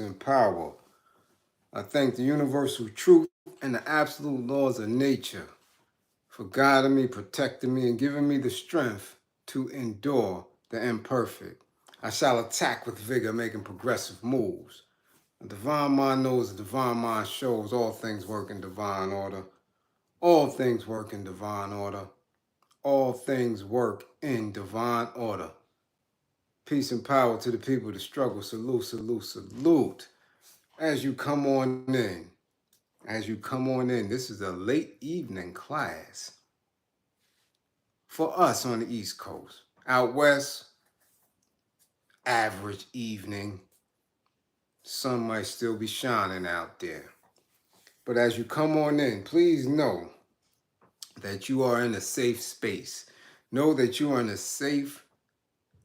and power. I thank the universal truth and the absolute laws of nature for guiding me, protecting me, and giving me the strength to endure the imperfect. I shall attack with vigor, making progressive moves. The divine mind knows the divine mind shows all things work in divine order. All things work in divine order. All things work in divine order. Peace and power to the people that struggle. Salute, salute, salute. As you come on in, this is a late evening class for us on the East Coast. Out west, average evening. Sun might still be shining out there. But as you come on in, please know that you are in a safe space. Know that you are in a safe,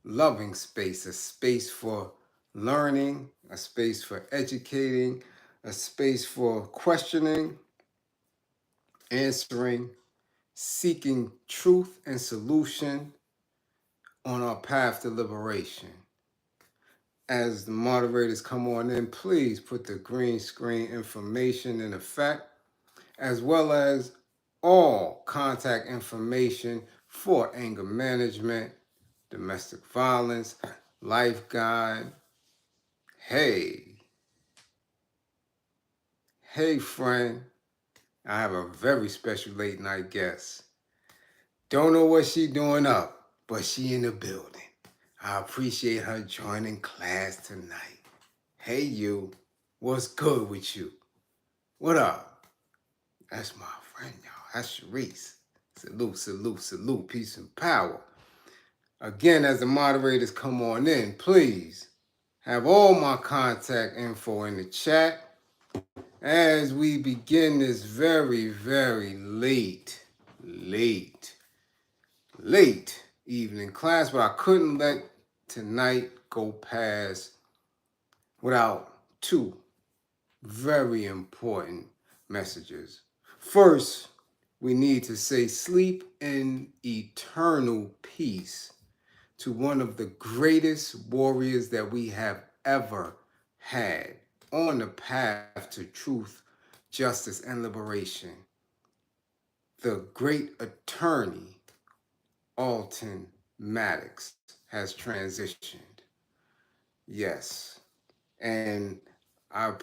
loving space, a space for learning, a space for educating, a space for questioning, answering, seeking truth and solution on our path to liberation. As the moderators come on in, please put the green screen information in effect, as well as all contact information for anger management, domestic violence, life guide. Hey, friend, I have a very special late night guest. Don't know what she doing up, but she in the building. I appreciate her joining class tonight. Hey you, what's good with you? What up? That's my friend, y'all. That's Sharice. Salute, salute, salute, peace and power. Again, as the moderators come on in, please have all my contact info in the chat as we begin this very, very late evening class, but I couldn't let tonight go past without two very important messages. First, we need to say sleep in eternal peace to one of the greatest warriors that we have ever had on the path to truth, justice, and liberation. The great attorney, Alton Maddox, has transitioned. Yes. And I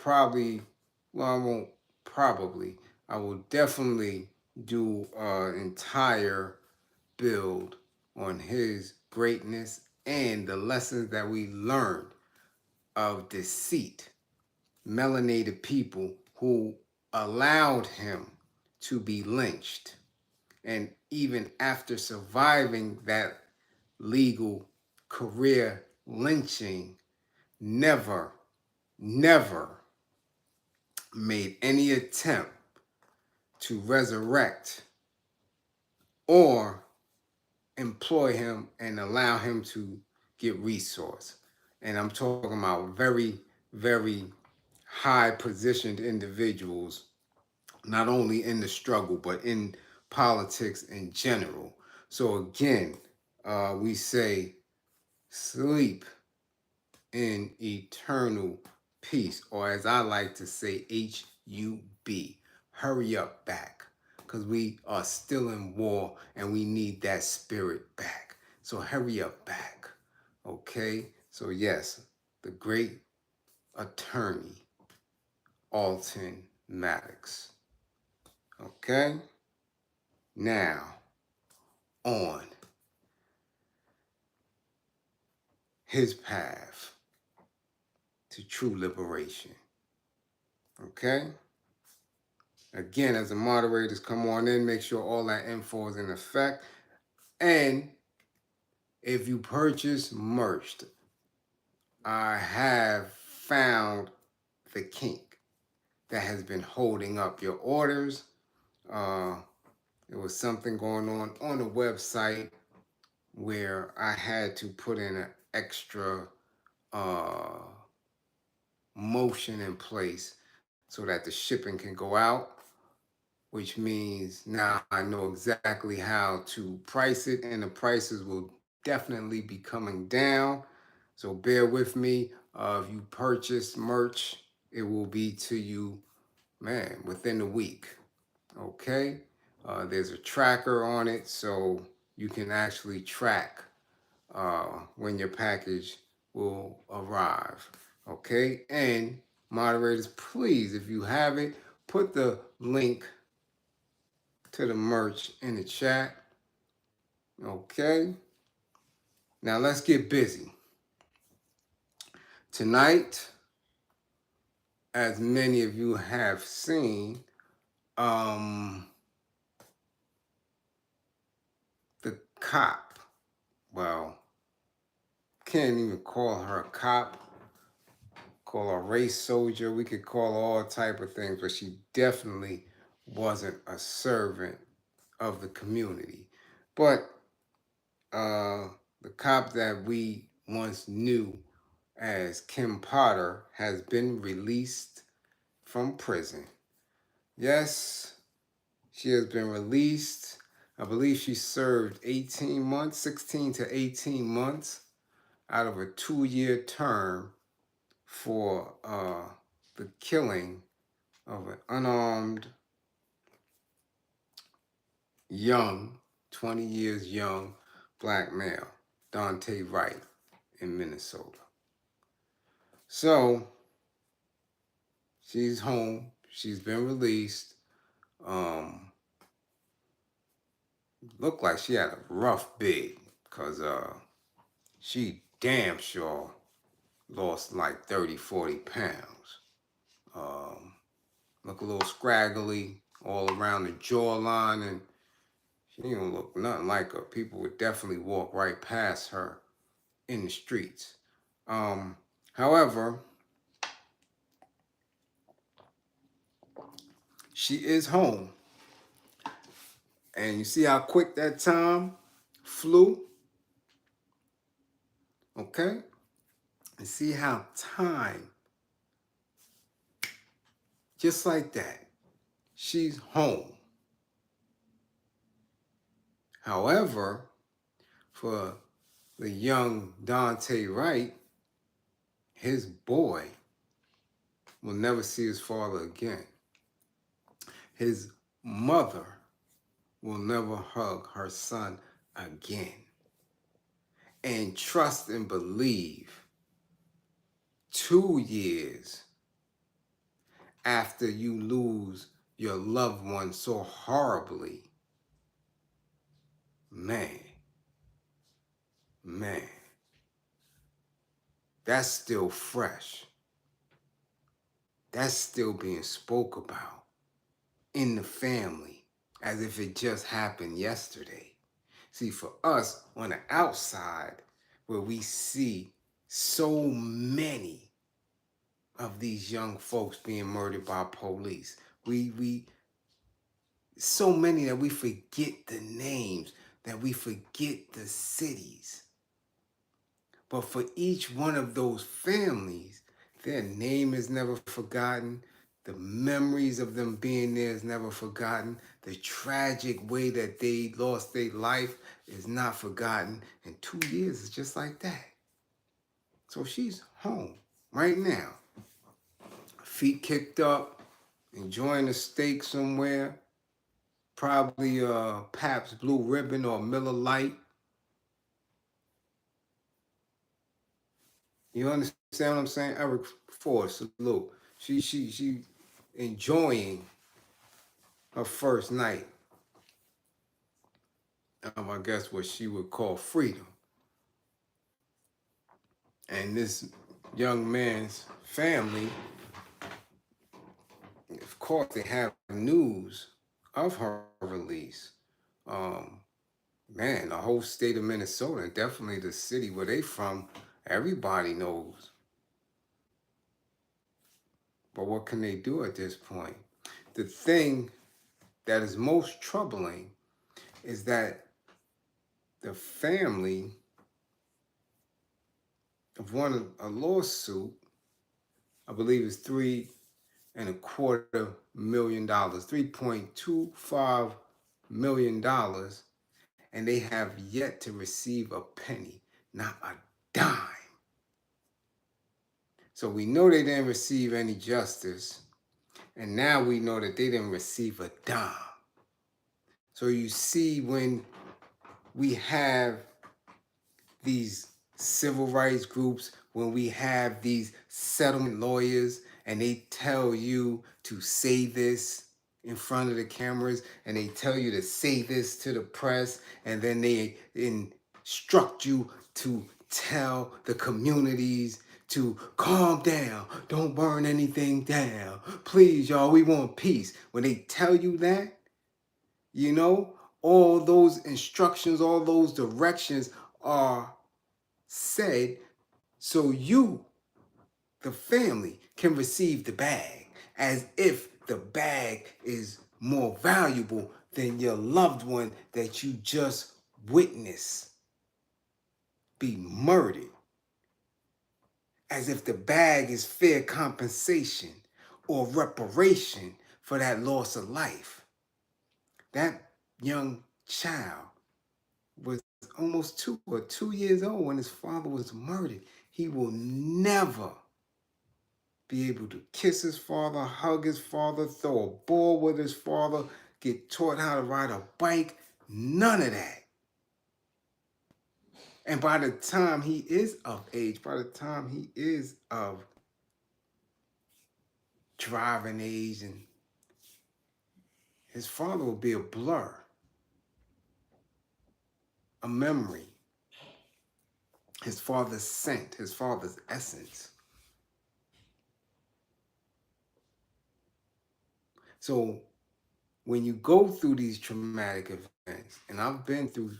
will definitely do an entire build on his greatness and the lessons that we learned of deceit, melanated people who allowed him to be lynched. And even after surviving that legal career lynching, never made any attempt to resurrect or employ him and allow him to get resource. And I'm talking about very, very high positioned individuals, not only in the struggle, but in politics in general. So again, we say sleep in eternal peace, or as I like to say, HUB. Hurry up back, because we are still in war and we need that spirit back. So hurry up back. Okay? So yes, the great attorney, Alton Maddox. Okay? Now, on his path to true liberation. Okay? Again, as the moderators come on in, make sure all that info is in effect. And if you purchase merch, I have found the kink that has been holding up your orders. There was something going on the website where I had to put in an extra motion in place so that the shipping can go out, which means now I know exactly how to price it, and the prices will definitely be coming down. So bear with me. If you purchase merch, it will be to you, man, within the week. Okay? There's a tracker on it, so you can actually track when your package will arrive. Okay? And moderators, please, if you have it, put the link to the merch in the chat. Okay? Now let's get busy. Tonight, as many of you have seen, the cop, well, can't even call her a cop, call her a race soldier, we could call her all type of things, but she definitely wasn't a servant of the community. But the cop that we once knew as Kim Potter has been released from prison. Yes, she has been released. I believe she served 18 months, 16 to 18 months out of a 2-year term for the killing of an unarmed, young, 20 years young black male, Dante Wright, in Minnesota. So she's home. She's been released. Looked like she had a rough bid because she damn sure lost like 30, 40 pounds. Look a little scraggly all around the jawline, and she don't look nothing like her. People would definitely walk right past her in the streets. However, she is home. And you see how quick that time flew? Okay? And see how time, just like that, she's home. However, for the young Dante Wright, his boy will never see his father again. His mother will never hug her son again. And trust and believe, 2 years after you lose your loved one so horribly, man, that's still fresh. That's still being spoke about in the family as if it just happened yesterday. See, for us on the outside, where we see so many of these young folks being murdered by police, we so many that we forget the names, that we forget the cities. But for each one of those families, their name is never forgotten. The memories of them being there is never forgotten. The tragic way that they lost their life is not forgotten. And 2 years is just like that. So she's home right now. Feet kicked up, enjoying a steak somewhere. Probably Pabst Blue Ribbon or Miller Lite. You understand what I'm saying? Eric Ford, salute. She enjoying her first night of, I guess, what she would call freedom. And this young man's family, of course, they have news of her release. Man, the whole state of Minnesota, and definitely the city where they from, everybody knows. But what can they do at this point? The thing that is most troubling is that the family have won a lawsuit, I believe it's $3.25 million, $3.25 million, and they have yet to receive a penny, not a dime. So we know they didn't receive any justice. And now we know that they didn't receive a dime. So you see, when we have these civil rights groups, when we have these settlement lawyers, and they tell you to say this in front of the cameras, and they tell you to say this to the press, and then they instruct you to tell the communities to calm down, don't burn anything down, please, y'all, we want peace. When they tell you that, you know, all those instructions, all those directions are said so you, the family, can receive the bag, as if the bag is more valuable than your loved one that you just witnessed be murdered, as if the bag is fair compensation or reparation for that loss of life. That young child was almost 2 years old when his father was murdered. He will never be able to kiss his father, hug his father, throw a ball with his father, get taught how to ride a bike. None of that. And by the time he is of age, by the time he is of driving age, and his father will be a blur, a memory, his father's scent, his father's essence. So when you go through these traumatic events, and I've been through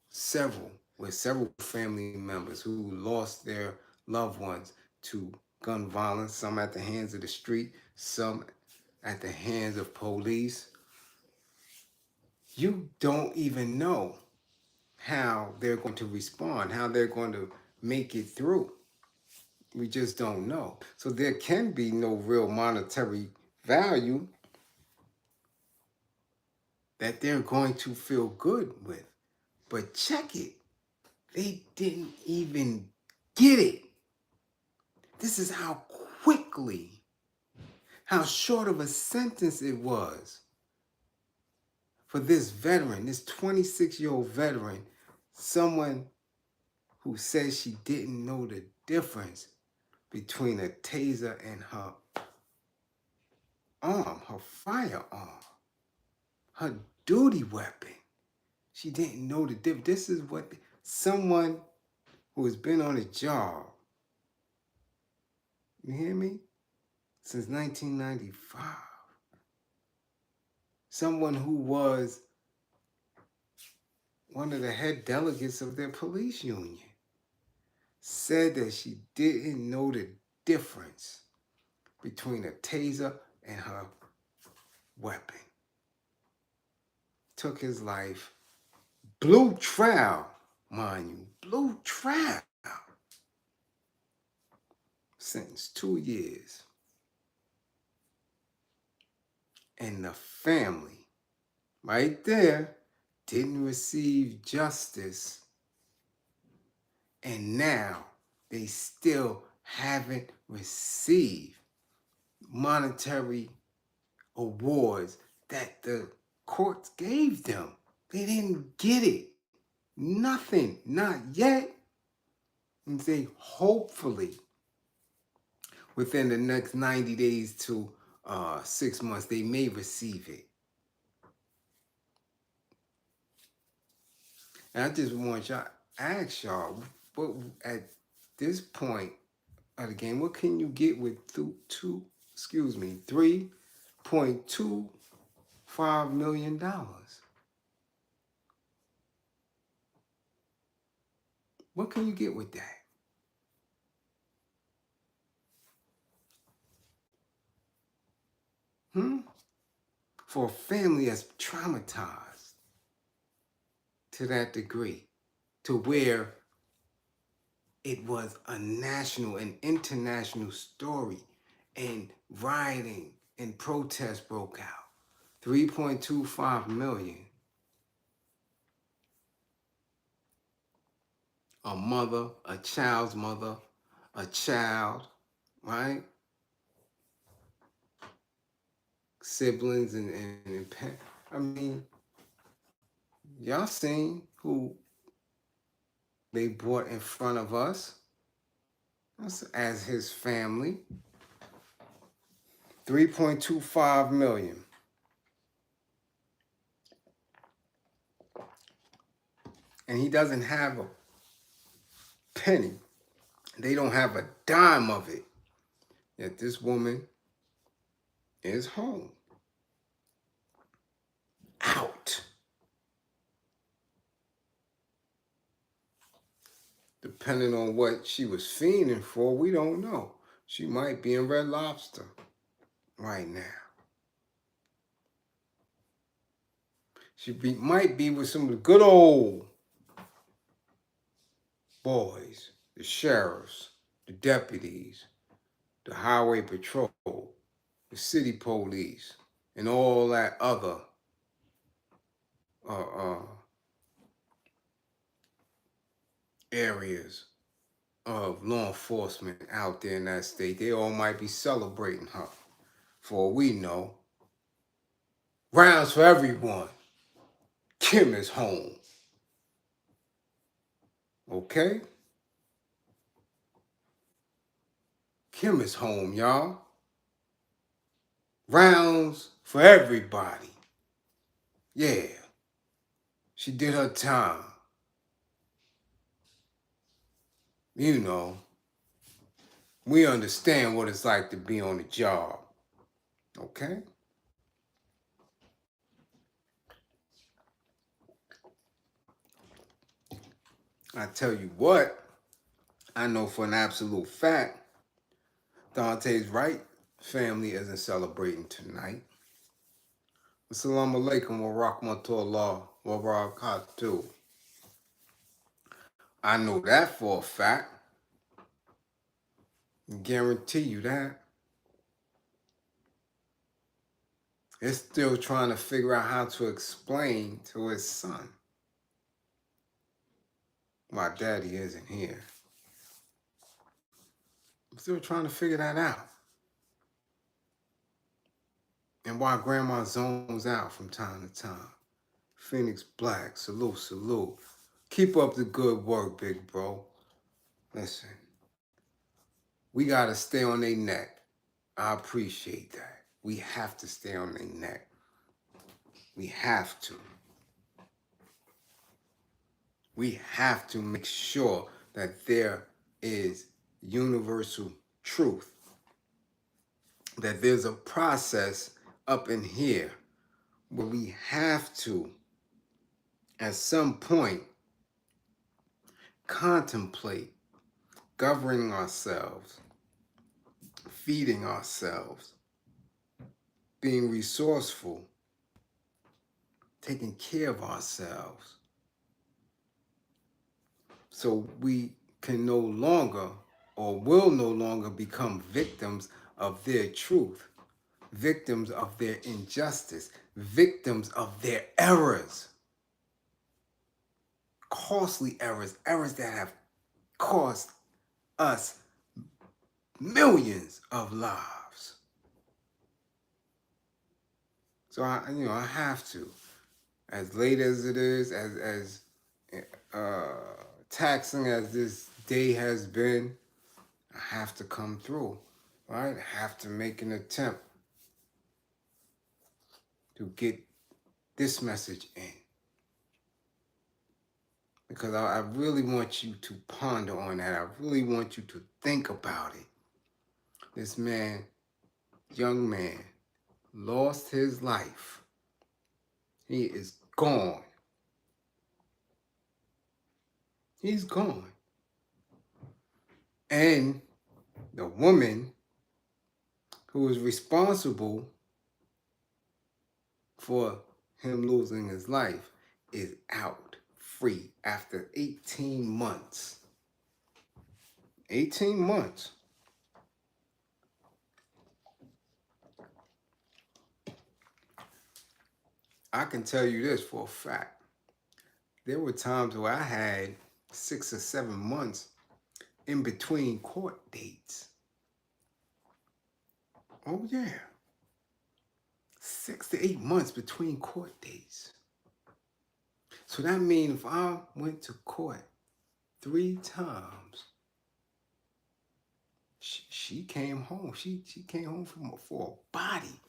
several, with several family members who lost their loved ones to gun violence, some at the hands of the street, some at the hands of police, you don't even know how they're going to respond, how they're going to make it through. We just don't know. So there can be no real monetary value that they're going to feel good with. But check it. They didn't even get it. This is how quickly, how short of a sentence it was for this veteran, this 26-year-old veteran, someone who says she didn't know the difference between a taser and her arm, her firearm, her duty weapon. She didn't know the difference. This is what someone who has been on a job, you hear me, since 1995. Someone who was one of the head delegates of their police union said that she didn't know the difference between a taser and her weapon. Took his life. Blue trial, mind you. Blue trial. Sentenced 2 years. And the family, right there, didn't receive justice. And now they still haven't received monetary awards that the courts gave them. They didn't get it. Nothing. Not yet. And say hopefully within the next 90 days to 6 months, they may receive it. And I just want y'all, ask y'all, what at this point of the game, what can you get with $3.25 million? What can you get with that? For a family that's traumatized to that degree, to where it was a national and international story, and rioting and protests broke out. 3.25 million. A mother, a child's mother, a child, right? Siblings I mean, y'all seen who they brought in front of us as his family. 3.25 million. And he doesn't have a penny. They don't have a dime of it. Yet this woman is home. Out. Depending on what she was fiending for, we don't know. She might be in Red Lobster right now. Might be with some of the good old boys, the sheriffs, the deputies, the highway patrol, the city police, and all that other areas of law enforcement out there in that state. They all might be celebrating her. For all we know, rounds for everyone. Kim is home. Okay? Kim is home, y'all. Rounds for everybody. Yeah. She did her time. You know, we understand what it's like to be on the job. Okay? I tell you what, I know for an absolute fact, Dante's Wright family isn't celebrating tonight. Assalamu alaikum wa rahmatullah wa barakatuh. I know that for a fact. I guarantee you that. It's still trying to figure out how to explain to his son why daddy isn't here. I'm still trying to figure that out. And why grandma zones out from time to time. Phoenix Black, salute, salute. Keep up the good work, big bro. Listen, we gotta stay on their neck. I appreciate that. We have to stay on their neck. We have to. We have to make sure that there is universal truth. That there's a process up in here where we have to, at some point, contemplate governing ourselves, feeding ourselves, being resourceful, taking care of ourselves, so we can no longer or will no longer become victims of their truth, victims of their injustice, victims of their errors, costly errors, errors that have cost us millions of lives. So I have to, as late as it is, as taxing as this day has been, I have to come through, right? I have to make an attempt to get this message in. Because I really want you to ponder on that. I really want you to think about it. This man, young man, lost his life. He is gone. He's gone. And the woman who is responsible for him losing his life is out free after 18 months. 18 months. I can tell you this for a fact. There were times where I had 6 or 7 months in between court dates. Oh, yeah. 6 to 8 months between court dates. So that means if I went to court 3 times, she came home. She came home for a body.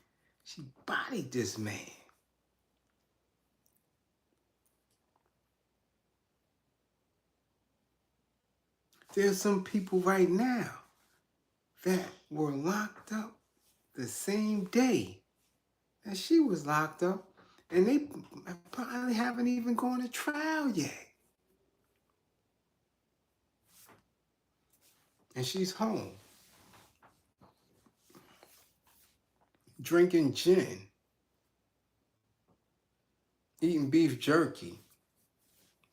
She bodied this man. There's some people right now that were locked up the same day that she was locked up, and they probably haven't even gone to trial yet. And she's home, drinking gin, eating beef jerky,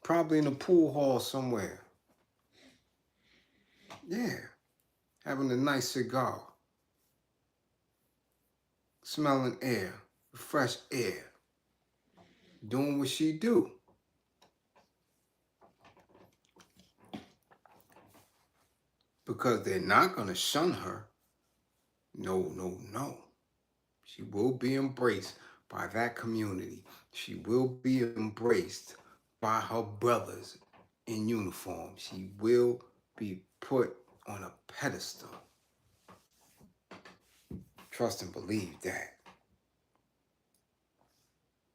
probably in a pool hall somewhere. Yeah, having a nice cigar, smelling air, fresh air, doing what she do. Because they're not going to shun her. No, no, no. She will be embraced by that community. She will be embraced by her brothers in uniform. She will be put on a pedestal. Trust and believe that.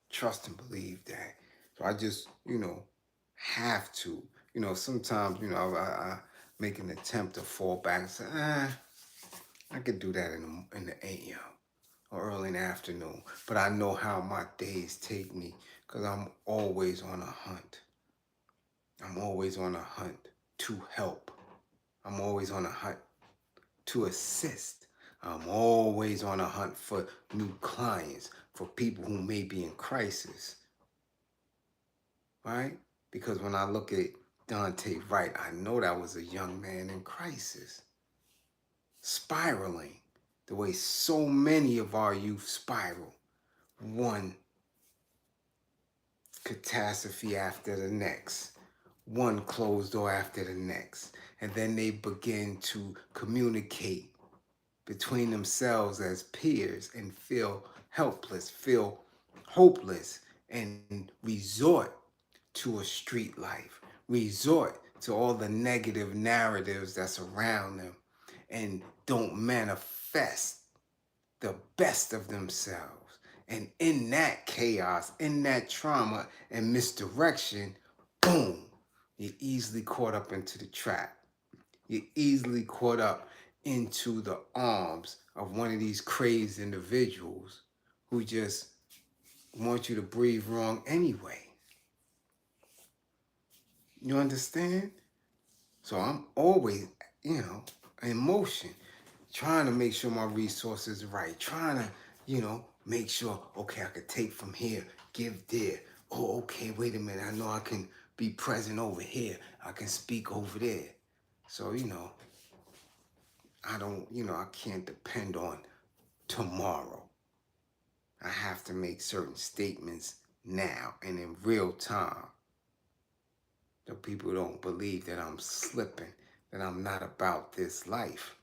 Trust and believe that. So I just, have to. Sometimes, I make an attempt to fall back and say, I could do that in the AM or early in the afternoon. But I know how my days take me because I'm always on a hunt. I'm always on a hunt to help. I'm always on a hunt to assist. I'm always on a hunt for new clients, for people who may be in crisis. Right? Because when I look at Dante Wright, I know that was a young man in crisis, spiraling the way so many of our youth spiral. One catastrophe after the next, one closed door after the next, and then they begin to communicate between themselves as peers and feel helpless, feel hopeless, and resort to a street life, resort to all the negative narratives that's around them, and don't manifest the best of themselves. And in that chaos, in that trauma and misdirection, boom, you're easily caught up into the trap. You're easily caught up into the arms of one of these crazed individuals who just want you to breathe wrong anyway. You understand? So I'm always, in motion, trying to make sure my resources are right, trying to, make sure, okay, I could take from here, give there. Oh, okay, wait a minute, I know I can be present over here. I can speak over there. So, I can't depend on tomorrow. I have to make certain statements now and in real time. So people don't believe that I'm slipping, that I'm not about this life.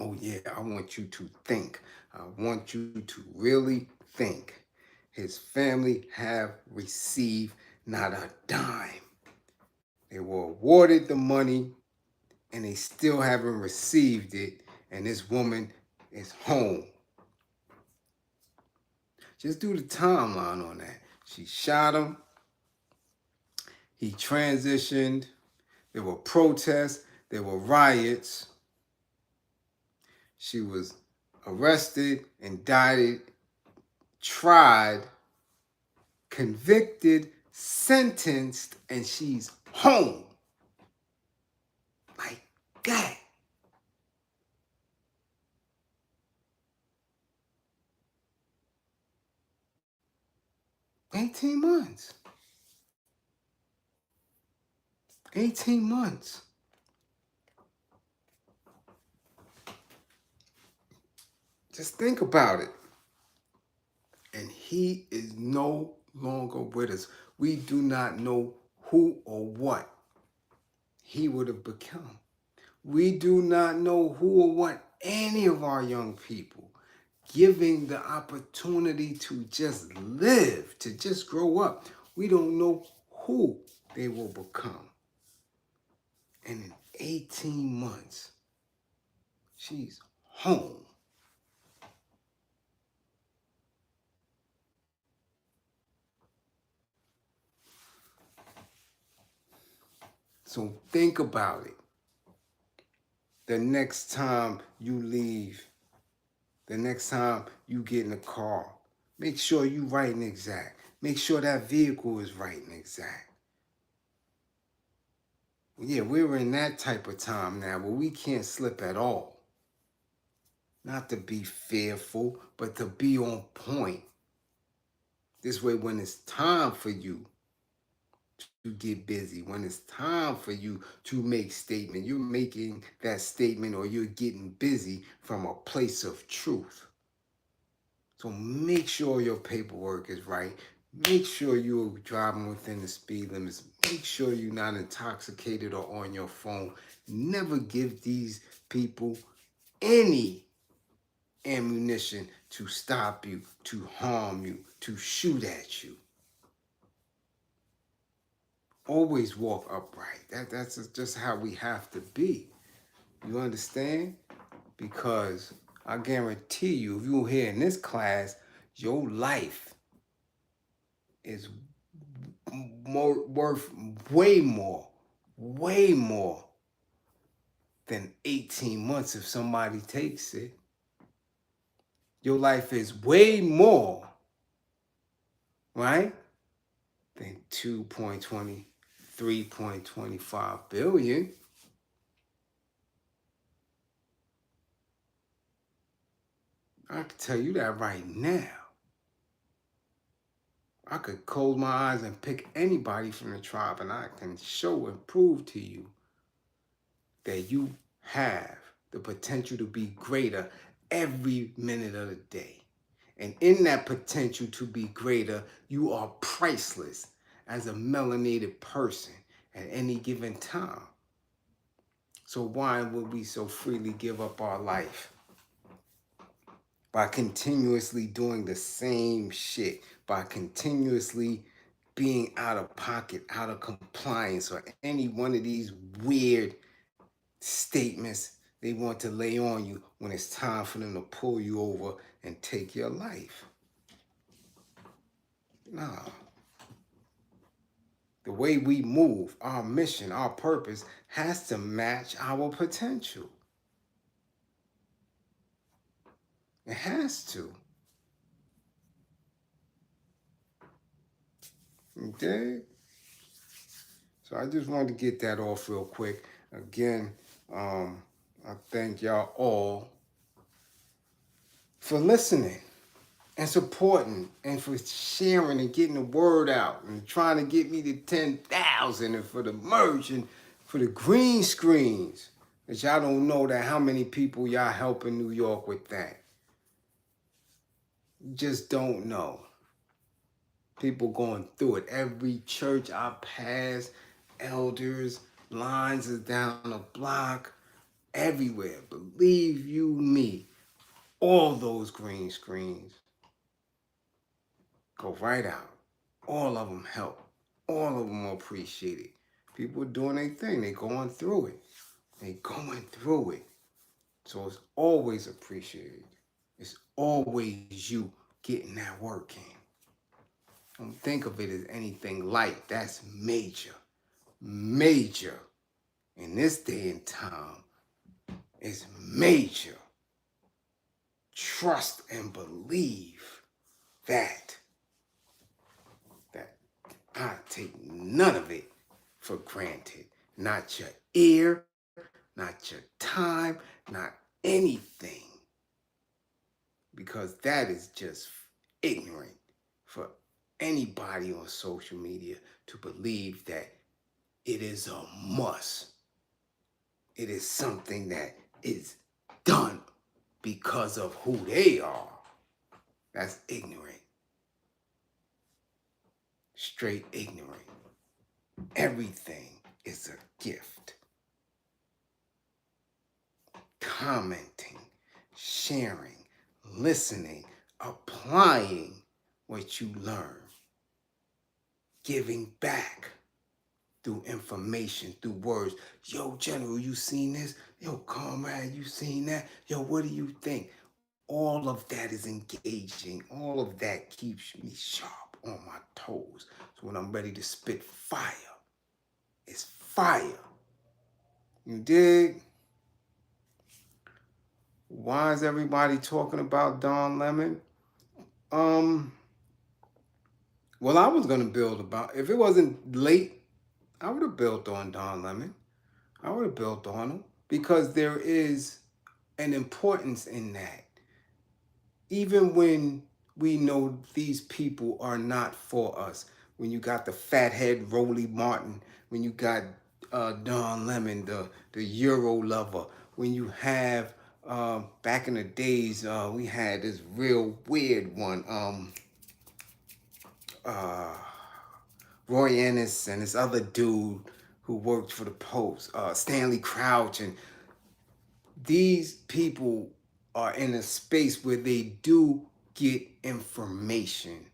Oh yeah, I want you to think. I want you to really think. His family have received not a dime. They were awarded the money and they still haven't received it, and this woman is home. Just do the timeline on that. She shot him. He transitioned. There were protests. There were riots. She was arrested, indicted, tried, convicted, sentenced, and she's home. Like that. $18 months. 18 months. Just think about it. And he is no longer with us. We do not know who or what he would have become. We do not know who or what any of our young people, giving the opportunity to just live, to just grow up. We don't know who they will become. And in 18 months, she's home. So think about it. The next time you leave, the next time you get in the car, make sure you right and exact. Make sure that vehicle is right and exact. Yeah, we're in that type of time now where we can't slip at all. Not to be fearful, but to be on point. This way, when it's time for you to get busy, when it's time for you to make statement, you're making that statement or you're getting busy from a place of truth. So make sure your paperwork is right. Make sure you're driving within the speed limits. Make sure you're not intoxicated or on your phone. Never give these people any ammunition to stop you, to harm you, to shoot at you. Always walk upright. That's just how we have to be. You understand? Because I guarantee you, if you're here in this class, your life is worth way more than 18 months if somebody takes it. Your life is way more, right, than 2.20, 3.25 billion. I can tell you that right now. I could close my eyes and pick anybody from the tribe, and I can show and prove to you that you have the potential to be greater every minute of the day. And in that potential to be greater, you are priceless as a melanated person at any given time. So why would we so freely give up our life? By continuously doing the same shit, by continuously being out of pocket, out of compliance, or any one of these weird statements they want to lay on you when it's time for them to pull you over and take your life. Nah. The way we move, our mission, our purpose has to match our potential. It has to. Okay? So I just wanted to get that off real quick. Again, I thank y'all all for listening and supporting and for sharing and getting the word out and trying to get me to 10,000 and for the merch and for the green screens. That y'all don't know that how many people y'all help in New York with that. You just don't know. People going through it. Every church I pass, elders, lines is down the block, everywhere. Believe you me, all those green screens go right out. All of them help. All of them appreciate it. People are doing their thing. They going through it. They going through it. So it's always appreciated. It's always you getting that work in. Don't think of it as anything light. That's major. Major. In this day and time, it's major. Trust and believe that I take none of it for granted. Not your ear, not your time, not anything. Because that is just ignorant for anybody on social media to believe that it is a must. It is something that is done because of who they are. That's ignorant. Straight ignorant. Everything is a gift. Commenting, sharing, listening, applying what you learn, giving back through information, through words. Yo, General, you seen this? Yo, comrade, you seen that? Yo, what do you think? All of that is engaging. All of that keeps me sharp on my toes. So when I'm ready to spit fire, it's fire. You dig? Why is everybody talking about Don Lemon? Um, well, I was gonna build about, if it wasn't late, I would have built on Don Lemon. I would have built on him because there is an importance in that. Even when we know these people are not for us, when you got the fathead Rolly Martin, when you got Don Lemon, the Euro lover, when you have back in the days, we had this real weird one, uh, Roy Ennis and this other dude who worked for the Post, Stanley Crouch, and these people are in a space where they do get information,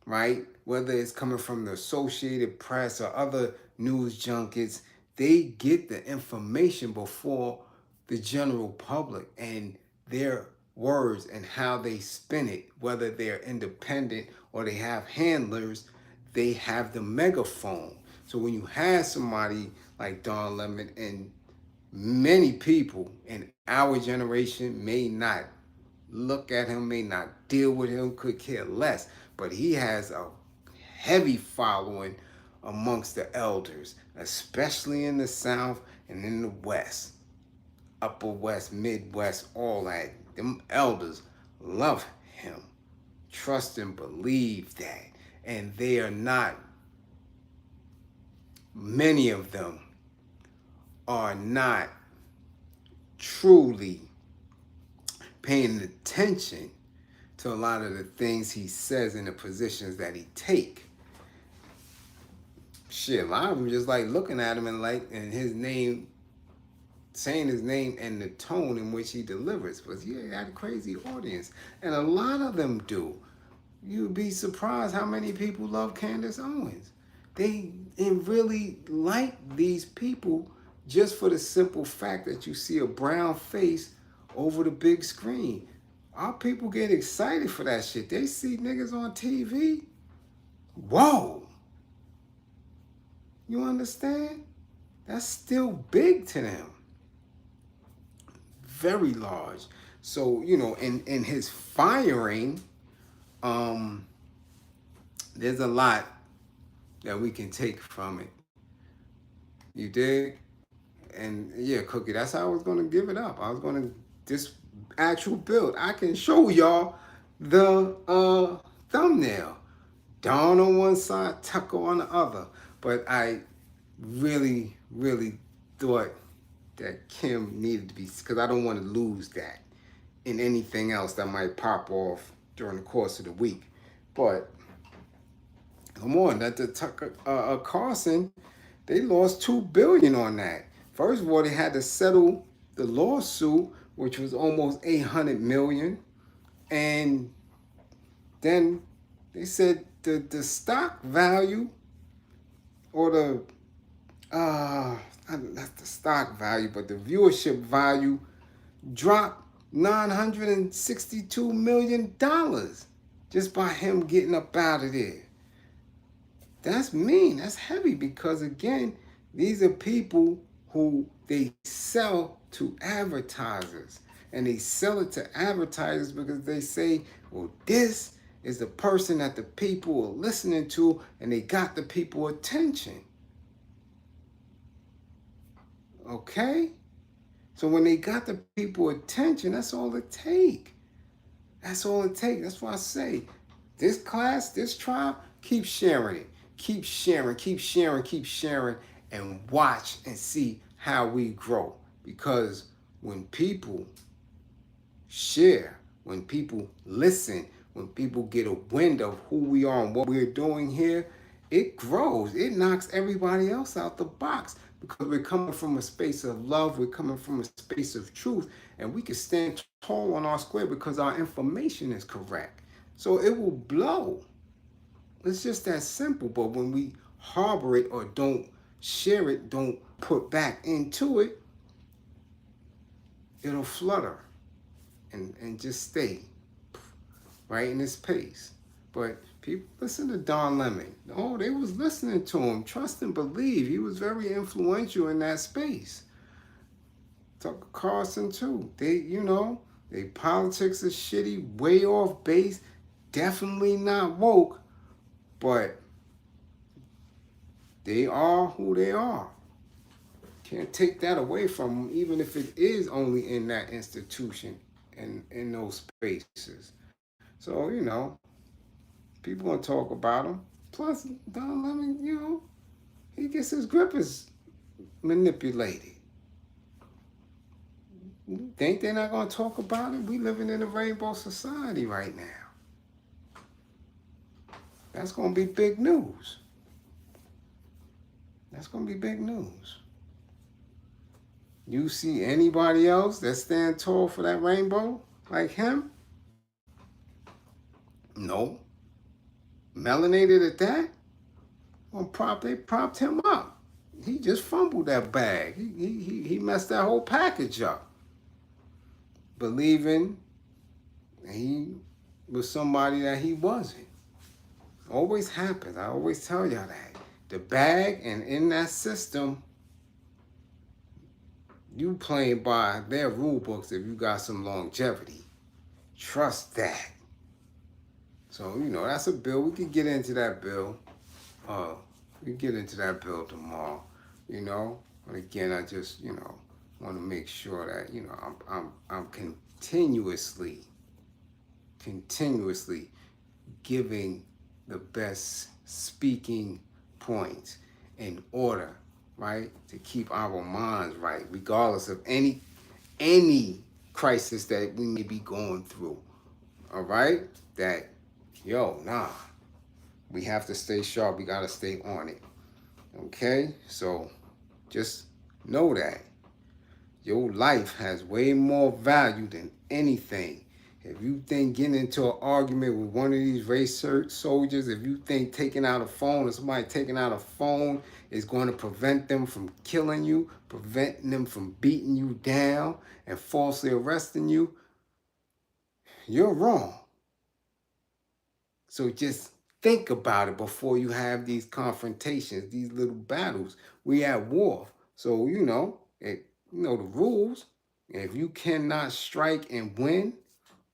right? Whether it's coming from the Associated Press or other news junkets, they get the information before the general public, and their words and how they spin it, whether they're independent or they have handlers, they have the megaphone. So when you have somebody like Don Lemon, and many people in our generation may not look at him, may not deal with him, could care less, but he has a heavy following amongst the elders, especially in the South and in the West, Upper West, Midwest, all that. Them elders love him, trust and believe that, and they are not, many of them are not truly paying attention to a lot of the things he says and the positions that he take. Shit, a lot of them just like looking at him and like, and his name, saying his name and the tone in which he delivers. But he had a crazy audience, and a lot of them do. You'd be surprised how many people love Candace Owens. They really like these people just for the simple fact that you see a brown face over the big screen. Our people get excited for that shit. They see niggas on TV. Whoa. You understand? That's still big to them. Very large. So, you know, in his firing, there's a lot that we can take from it. You dig? And yeah, Cookie, that's how I was gonna give it up. I was gonna, this actual build. I can show y'all the thumbnail. Dawn on one side, Tucker on the other. But I really, really thought that Kim needed to be, because I don't want to lose that in anything else that might pop off during the course of the week. But come on, that the Tucker Carlson, they lost $2 billion on that. First of all, they had to settle the lawsuit, which was almost $800 million, and then they said the stock value, or the not the stock value, but the viewership value dropped $962 million just by him getting up out of there. That's mean. That's heavy, because again, these are people who they sell to advertisers, and they sell it to advertisers because they say, well, this is the person that the people are listening to, and they got the people attention. Okay? So when they got the people attention, that's all it take. That's all it takes. That's why I say, this class, this tribe, keep sharing it. Keep sharing, keep sharing, keep sharing, and watch and see how we grow. Because when people share, when people listen, when people get a wind of who we are and what we're doing here, it grows. It knocks everybody else out the box because we're coming from a space of love. We're coming from a space of truth, and we can stand tall on our square because our information is correct. So it will blow. It's just that simple. But when we harbor it or don't share it, don't put back into it, it'll flutter and just stay right in its pace. But people listen to Don Lemon. Oh, they was listening to him. Trust and believe. He was very influential in that space. Tucker Carlson too. They politics is shitty, way off base, definitely not woke, but they are who they are. Can't take that away from them, even if it is only in that institution and in those spaces. So, people gonna talk about him. Plus, Don Lemon, he gets his grippers manipulated. Think they're not gonna talk about it? We living in a rainbow society right now. That's gonna be big news. That's gonna be big news. You see anybody else that stand tall for that rainbow like him? No. Melanated at that? They propped him up. He just fumbled that bag. He messed that whole package up. Believing he was somebody that he wasn't. Always happens. I always tell y'all that. The bag and in that system, you playing by their rule books if you got some longevity. Trust that. So, that's a bill. We could get into that bill. We can get into that bill tomorrow. And again, I just, want to make sure that, I'm continuously giving the best speaking points in order, right, to keep our minds right, regardless of any crisis that we may be going through. All right, that we have to stay sharp. We gotta stay on it. Okay, so just know that your life has way more value than anything. If you think getting into an argument with one of these race soldiers, if you think taking out a phone or somebody taking out a phone is going to prevent them from killing you, preventing them from beating you down and falsely arresting you, you're wrong. So just think about it before you have these confrontations, these little battles. We at war. So, the rules. If you cannot strike and win,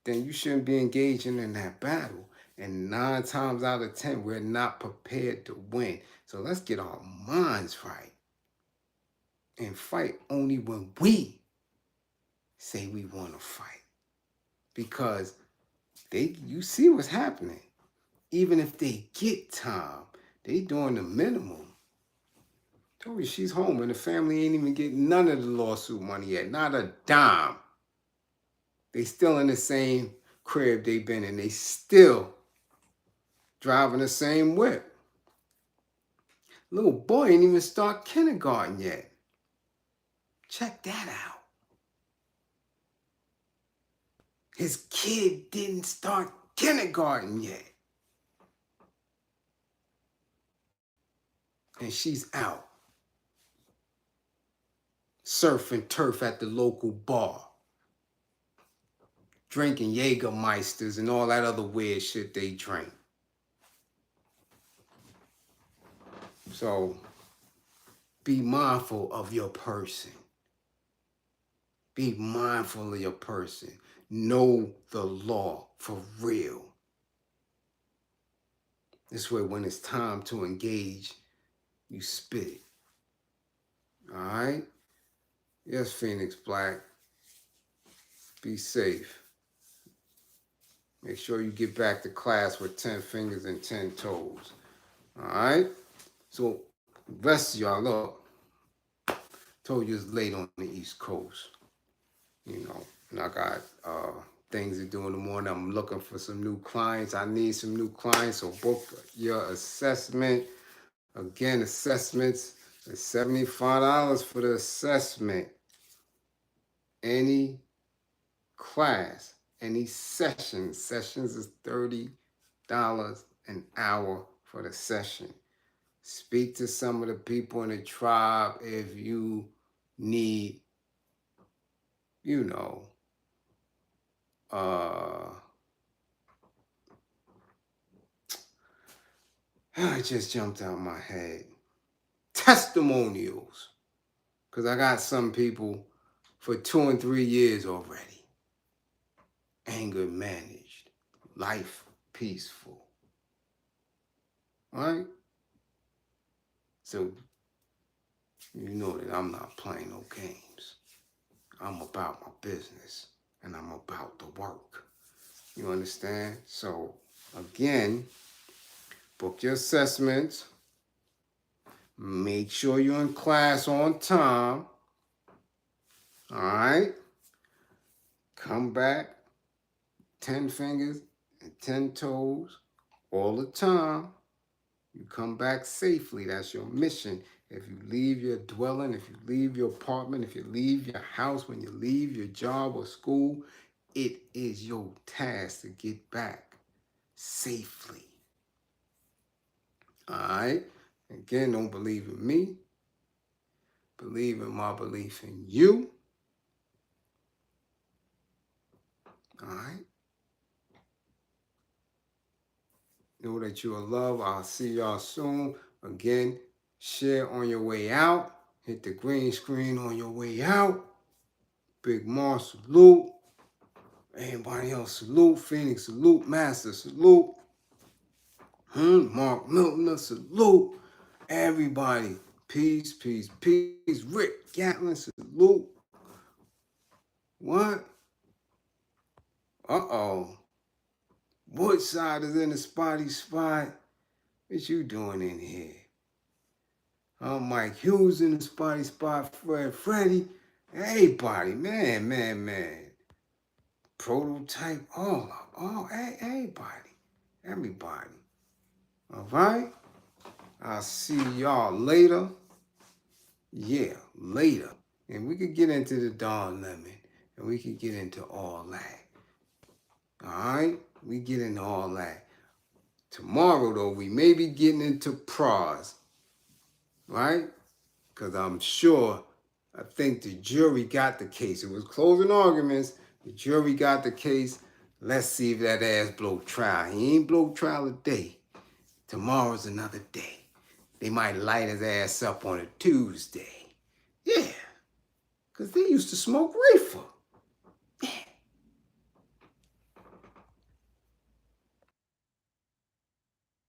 then you shouldn't be engaging in that battle. And 9 times out of 10, we're not prepared to win. So let's get our minds right and fight only when we say we want to fight. Because you see what's happening. Even if they get time, they doing the minimum. Told you she's home and the family ain't even getting none of the lawsuit money yet. Not a dime. They still in the same crib they been in. They still driving the same whip. Little boy ain't even start kindergarten yet. Check that out. His kid didn't start kindergarten yet. And she's out surfing turf at the local bar, drinking Jägermeisters and all that other weird shit they drink. So be mindful of your person. Be mindful of your person. Know the law for real. This way, when it's time to engage, you spit it. All right? Yes, Phoenix Black. Be safe. Make sure you get back to class with 10 fingers and 10 toes. All right? So, rest of y'all, look. Told you it's late on the East Coast. And I got things to do in the morning. I'm looking for some new clients. I need some new clients. So, book your assessment. Again, assessments is $75 for the assessment. Any class, any session. Sessions is $30 an hour for the session. Speak to some of the people in the tribe if you need, you know, it just jumped out of my head. Testimonials. Because I got some people for 2 and 3 years already. Anger managed. Life peaceful. Right? So, you know that I'm not playing no games. I'm about my business. And I'm about the work. You understand? So, again, book your assessments. Make sure you're in class on time. All right? Come back 10 fingers and 10 toes all the time. You come back safely. That's your mission. If you leave your dwelling, if you leave your apartment, if you leave your house, when you leave your job or school, it is your task to get back safely. All right? Again, don't believe in me. Believe in my belief in you. All right? Know that you are loved. I'll see y'all soon. Again, share on your way out. Hit the green screen on your way out. Big Mars salute. Everybody else salute. Phoenix salute. Master salute. Mark Milton salute. Everybody. Peace, peace, peace. Rick Gatlin salute. What? Uh-oh. Woodside is in the spotty spot. What you doing in here? Mike Hughes in the spotty spot. Freddie. Everybody. Man. Prototype. Everybody. Everybody. All right? I'll see y'all later. Yeah, later. And we could get into the Dawn Lemon. And we could get into all that. All right? We get into all that. Tomorrow, though, we may be getting into pros. Right? Because I think the jury got the case. It was closing arguments. The jury got the case. Let's see if that ass blow trial. He ain't blow trial today. Tomorrow's another day. They might light his ass up on a Tuesday. Yeah. Because they used to smoke reefer.